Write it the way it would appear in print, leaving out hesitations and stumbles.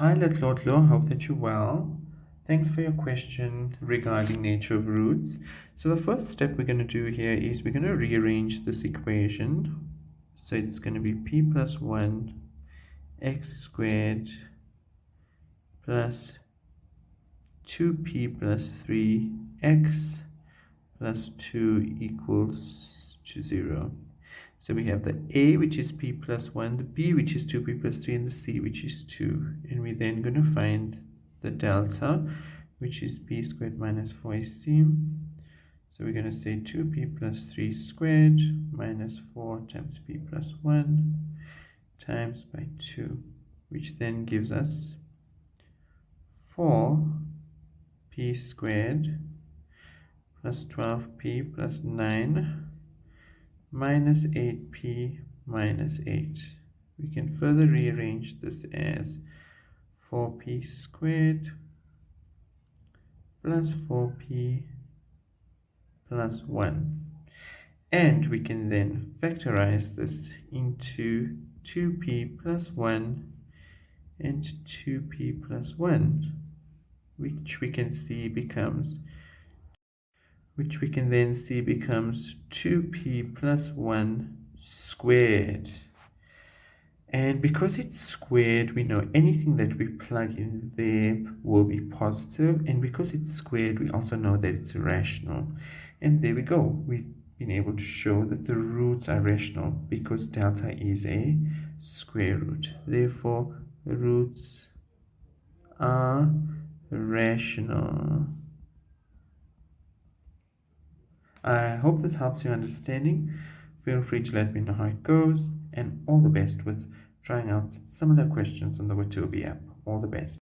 Hi, Latlotlo. Hope that you're well. Thanks for your question regarding nature of roots. So the first step we're going to do here is we're going to rearrange this equation. So it's going to be p plus 1 x squared plus 2p plus 3x plus 2 equals to 0. So we have the a, which is p plus 1, the b, which is 2p plus 3, and the c, which is 2. And we're then going to find the delta, which is b squared minus 4ac. So we're going to say 2p plus 3 squared minus 4 times p plus 1 times by 2, which then gives us 4p squared plus 12p plus 9 minus 8p minus 8. We can further rearrange this as 4p squared plus 4p plus 1. And we can then factorize this into 2p plus 1 and 2p plus 1, which we can then see becomes 2p plus 1 squared. And because it's squared, we know anything that we plug in there will be positive. And because it's squared, we also know that it's rational. And there we go. We've been able to show that the roots are rational because delta is a square root. Therefore, the roots are rational. I hope this helps your understanding. Feel free to let me know how it goes, and all the best with trying out similar questions on the Watobi app. All the best.